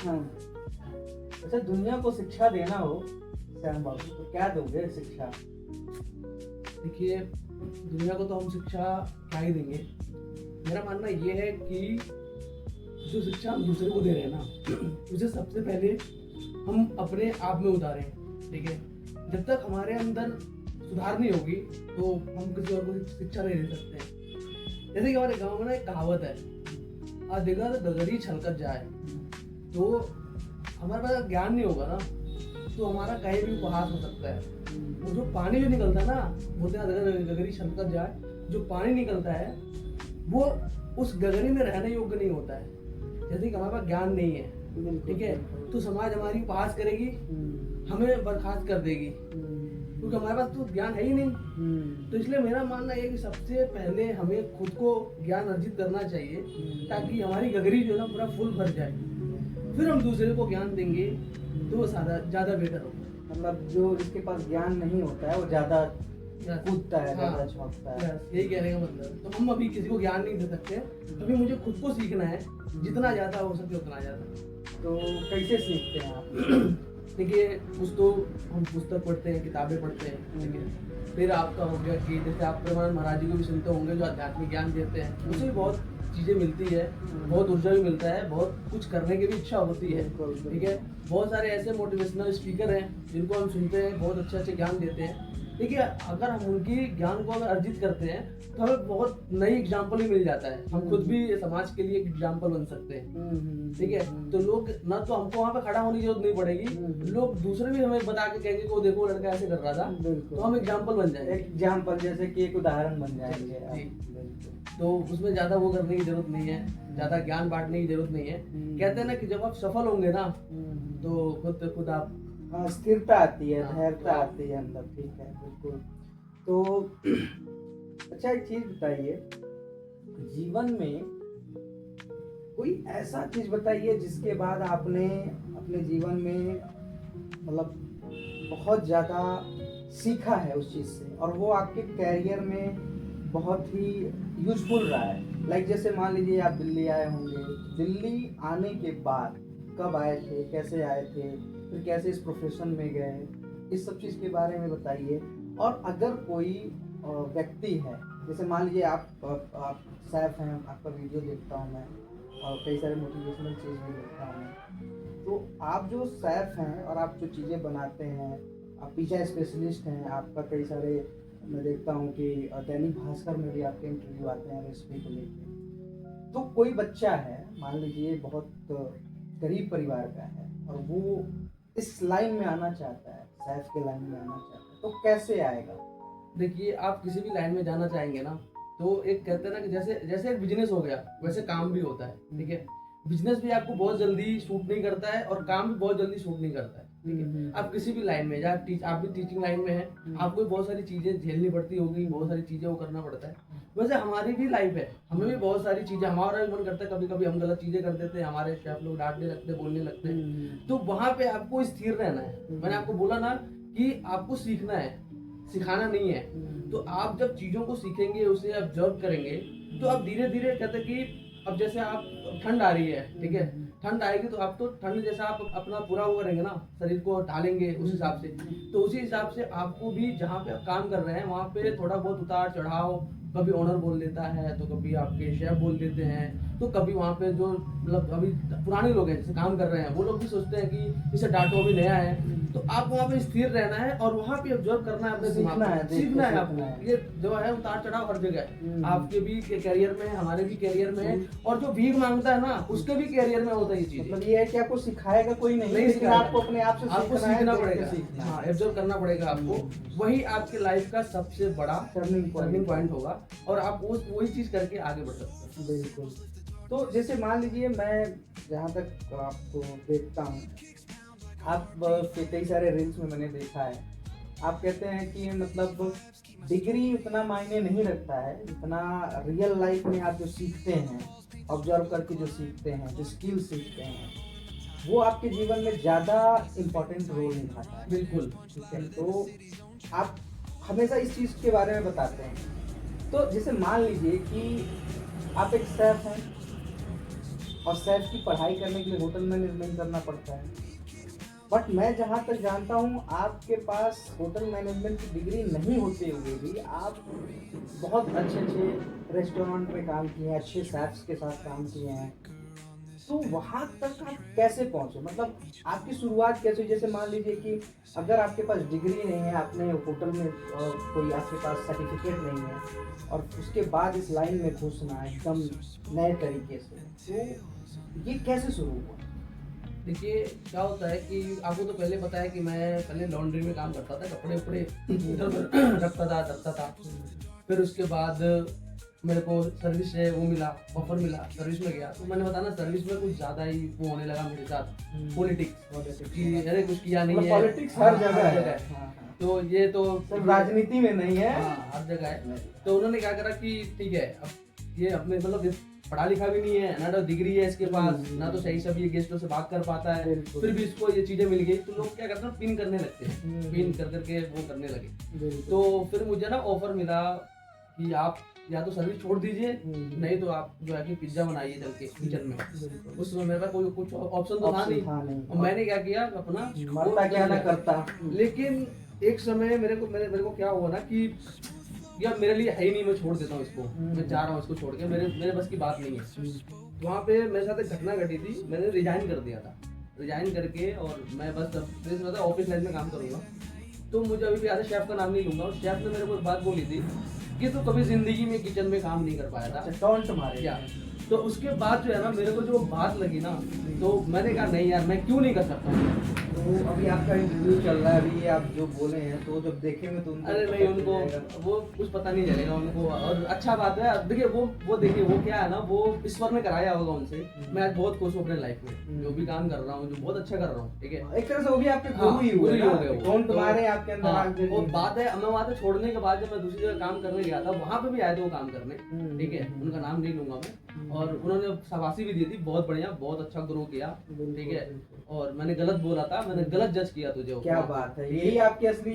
हाँ। अच्छा, दुनिया को शिक्षा देना हो श्याम बाबू तो क्या दोगे शिक्षा? देखिए, दुनिया को तो हम शिक्षा क्या ही देंगे। मेरा मानना ये है कि जो शिक्षा हम दूसरे को दे रहे हैं ना, उसे सबसे पहले हम अपने आप में उतारें। ठीक है, जब तक हमारे अंदर सुधार नहीं होगी तो हम किसी और को शिक्षा नहीं दे सकते हैं। जैसे कि हमारे गांव में ना एक कहावत है, देखा तो गगरी छलकत जाए। तो हमारे पास ज्ञान नहीं होगा ना तो हमारा कहीं भी उपहास हो सकता है। वो जो पानी जो निकलता है ना, बोलते हैं अगर गगरी छलकत जाए, जो पानी निकलता है वो उस गगरी में रहने योग्य नहीं होता है। जैसे कि हमारे पास ज्ञान नहीं है, ठीक है, तो समाज हमारी उपहास करेगी, हमें बर्खास्त कर देगी, क्योंकि हमारे पास तो ज्ञान है ही नहीं। तो इसलिए मेरा मानना है कि सबसे पहले हमें खुद को ज्ञान अर्जित करना चाहिए, ताकि हमारी गगरी जो है ना पूरा फुल भर जाए, फिर हम दूसरे को ज्ञान देंगे तो वो ज़्यादा बेटर होगा। मतलब जो जिसके पास ज्ञान नहीं होता है वो ज्यादा कूदता है, ज्यादा हाँ, छौंकता है। यही कहने का मतलब। तो हम अभी किसी को ज्ञान नहीं दे सकते, अभी मुझे खुद को सीखना है, जितना ज़्यादा हो सके उतना ज़्यादा। तो कैसे सीखते हैं आप? देखिए, कुछ तो हम पुस्तक पढ़ते हैं, किताबें पढ़ते हैं, ठीक है। फिर आपका हो गया कि जैसे आप प्रेमानंद महाराज जी को भी सुनते होंगे, जो आध्यात्मिक ज्ञान देते हैं, उससे भी बहुत चीज़ें मिलती है, बहुत ऊर्जा भी मिलता है, बहुत कुछ करने की भी इच्छा होती है, ठीक है। बहुत सारे ऐसे मोटिवेशनल स्पीकर हैं जिनको हम सुनते हैं, बहुत अच्छे अच्छे ज्ञान देते हैं। देखिए, अगर हम उनकी ज्ञान को अगर अर्जित करते हैं तो हमें बहुत नई एग्जाम्पल भी मिल जाता है, हम खुद भी समाज के लिए एक एग्जाम्पल बन सकते हैं, ठीक है। तो लोग ना तो हमको वहाँ पे खड़ा होने की जरूरत नहीं पड़ेगी, लोग दूसरे भी हमें बता के कहेंगे कि वो देखो लड़का ऐसे कर रहा था, तो हम एग्जाम्पल बन जाएंगे, एग्जाम्पल जैसे कि एक उदाहरण बन जाएंगे। तो उसमें ज्यादा वो करने की जरूरत नहीं है, ज्यादा ज्ञान बांटने की जरूरत नहीं है। कहते हैं ना कि जब आप सफल होंगे ना तो खुद आप स्थिरता आती है, धैर्यता आती है अंदर, ठीक है, बिल्कुल। तो अच्छा, एक चीज बताइए, जीवन में कोई ऐसा चीज बताइए जिसके बाद आपने अपने जीवन में मतलब बहुत ज्यादा सीखा है उस चीज से, और वो आपके कैरियर में बहुत ही यूजफुल रहा है। लाइक जैसे मान लीजिए आप दिल्ली आए होंगे, दिल्ली आने के बाद कब आए थे, कैसे आए थे, फिर कैसे इस प्रोफेशन में गए, इस सब चीज़ के बारे में बताइए। और अगर कोई व्यक्ति है, जैसे मान लीजिए आप सैफ हैं, आपका वीडियो देखता हूँ मैं और कई सारे मोटिवेशनल चीज़ भी देखता हूँ मैं, तो आप जो सैफ हैं और आप जो चीज़ें बनाते हैं, आप पिज़्ज़ा स्पेशलिस्ट हैं, आपका कई सारे मैं देखता हूँ कि दैनिक भास्कर में भी आपके इंटरव्यू आते हैं रेसिपी को लेकर। तो कोई बच्चा है, मान लीजिए बहुत गरीब परिवार का है, और वो इस लाइन में आना चाहता है, सैफ के लाइन में आना चाहता है, तो कैसे आएगा? देखिए, आप किसी भी लाइन में जाना चाहेंगे ना, तो एक कहते हैं ना कि जैसे जैसे एक बिजनेस हो गया वैसे काम भी होता है, ठीक है। बिजनेस भी आपको बहुत जल्दी शूट नहीं करता है और काम भी बहुत जल्दी शूट नहीं करता है, ठीक है। आप किसी भी लाइन में जाए, आप भी टीचिंग लाइन में हैं, आपको बहुत सारी चीजें झेलनी पड़ती होगी, बहुत सारी चीजें वो करना पड़ता है। वैसे हमारी भी लाइफ है, हमें भी बहुत सारी चीजें, हमारा भी मन करता है, कभी कभी हम गलत चीजें कर देते हैं, हमारे शेफ लोग डांटने लगते हैं, बोलने लगते हैं, तो वहां पे आपको स्थिर रहना है। मैंने आपको बोला ना कि आपको सीखना है, सिखाना नहीं है। तो आप जब चीजों को सीखेंगे, उसे ऑब्जर्व करेंगे, तो आप धीरे धीरे कहते हैं कि अब जैसे आप ठंड आ रही है, ठीक है, ठंड आएगी तो आप तो ठंड जैसा आप अपना पूरा वो करेंगे ना, शरीर को ढालेंगे उस हिसाब से, तो उसी हिसाब से आपको भी जहाँ पे आप काम कर रहे हैं वहाँ पे थोड़ा बहुत उतार चढ़ाव, कभी ओनर बोल देता है तो कभी आपके शेफ बोल देते हैं, तो कभी वहाँ पे जो मतलब अभी पुराने लोग हैं जैसे काम कर रहे हैं, वो लोग भी सोचते हैं कि इसे डांटो, अभी नया है। तो आप वहाँ पे स्थिर रहना है और वहाँ पे ऑब्जर्व करना है, अपने सीखना है आपको। ये जो है उतार चढ़ाव हर जगह है, आपके भी कैरियर में, हमारे भी कैरियर में, और जो भीख मांगता है ना उसके भी कैरियर में होता है ये चीज। मतलब ये है कि आपको सिखाएगा कोई नहीं, लेकिन आपको अपने आप से आपको सीखना पड़ेगा, हाँ, ऑब्जर्व करना पड़ेगा आपको। वही आपके लाइफ का सबसे बड़ा टर्निंग पॉइंट होगा और आप वही चीज करके आगे बढ़ सकते हैं। बिल्कुल। तो जैसे मान लीजिए, मैं जहाँ तक आपको देखता हूँ, आप कई सारे रील्स में मैंने देखा है, आप कहते हैं कि मतलब डिग्री उतना मायने नहीं रखता है जितना रियल लाइफ में आप जो सीखते हैं, ऑब्जर्व करके जो सीखते हैं, जो स्किल सीखते हैं, वो आपके जीवन में ज़्यादा इम्पोर्टेंट रोल निभाता है। बिल्कुल, ठीक है। तो आप हमेशा इस चीज़ के बारे में बताते हैं। तो जैसे मान लीजिए कि आप एक शेफ हैं, और शेफ की पढ़ाई करने के लिए होटल मैनेजमेंट करना पड़ता है। बट मैं जहाँ तक जानता हूँ आपके पास होटल मैनेजमेंट की डिग्री नहीं होते हुए भी आप बहुत अच्छे अच्छे रेस्टोरेंट में काम किए हैं, अच्छे शेफ्स के साथ काम किए हैं। तो वहाँ तक आप कैसे पहुँचे, मतलब आपकी शुरुआत कैसे हुई? जैसे मान लीजिए कि अगर आपके पास डिग्री नहीं है, आपने होटल में कोई आपके पास सर्टिफिकेट नहीं है और उसके बाद इस लाइन में घुसना है एकदम नए तरीके से, तो ये कैसे शुरू हुआ? देखिए क्या होता है कि आपको तो पहले पता है कि मैं पहले लॉन्ड्री में काम करता था, कपड़े उपड़े इधर उधर रखता था। फिर उसके बाद मेरे को सर्विस है वो मिला, ऑफर मिला, सर्विस में गया तो मैंने बताया ना सर्विस में कुछ ज़्यादा ही वो होने लगा मेरे साथ, पॉलिटिक्स कि अरे कुछ किया नहीं है। पॉलिटिक्स हर जगह हर है। है। हाँ, हाँ। तो ये तो सिर्फ राजनीति में नहीं है। हाँ हर जगह है। तो उन्होंने क्या करा कि ठीक है अब ये अपने मतलब ये पढ़ा लिखा भी नहीं है ना, तो डिग्री है इसके पास ना, तो सही से भी ये गेस्टों से बात कर पाता है, बिल्कुल। फिर भी इसको ये चीजें मिल गई तो लोग क्या करते हैं पिन करने लगते हैं, पिन कर करके वो करने लगे। बिल्कुल। तो फिर मुझे ना ऑफर मिला कि आप या तो सर्विस छोड़ दीजिए, नहीं तो आप जो है कि पिज्जा बनाइए चल के किचन में। बिल्कुल। उस समय मेरे पास कोई कुछ ऑप्शन तो था नहीं, और मैंने क्या किया अपना मरता क्या ना करता। लेकिन एक समय मेरे को क्या हुआ ना कि यार मेरे लिए है ही नहीं, मैं छोड़ देता हूँ इसको, मैं जा रहा हूँ इसको छोड़ के, मेरे बस की बात नहीं है। वहाँ पे मेरे साथ एक घटना घटी थी, मैंने रिजाइन कर दिया था, रिजाइन करके और मैं बस अब ऑफिस लाइन में काम करूँगा। तो मुझे अभी भी याद है, शेफ का नाम नहीं लूंगा, और शेफ ने मेरे को एक बात बोली थी कि तू कभी जिंदगी में किचन में काम नहीं कर पाया था, टॉन्ट मारे क्या। तो उसके बाद जो है ना मेरे को जो बात लगी ना, तो मैंने कहा नहीं यार मैं क्यों नहीं कर सकता। तो अभी आपका इंटरव्यू चल रहा है, अभी ये आप जो बोले हैं तो जब देखेंगे तो उनको अरे नहीं, उनको वो कुछ पता नहीं चलेगा उनको, और अच्छा बात है। अब देखिए वो देखिए वो क्या है ना, वो ईश्वर ने कराया होगा उनसे। मैं आज बहुत खुश हूँ अपने लाइफ में, जो भी काम कर रहा हूँ, जो बहुत अच्छा कर रहा हूँ, ठीक है। एक तरह से वो भी आपके हाँ, गुरु ही हुए गुरु ही ना, हो गए वो। टॉन्ट तो- मारे आपके अंदर हाँ, आग जगी। वो बात है। मैं वहाँ से छोड़ने के बाद जब मैं दूसरी जगह काम करने गया था, वहाँ पे भी आए थे वो काम करने, ठीक है। उनका नाम नहीं लूंगा मैं, और उन्होंने शाबाशी भी दी थी, बहुत बढ़िया, बहुत अच्छा ग्रो किया, ठीक है। और मैंने गलत बोला था, मैंने गलत जज किया तुझे। क्या बात है, यही आपकी असली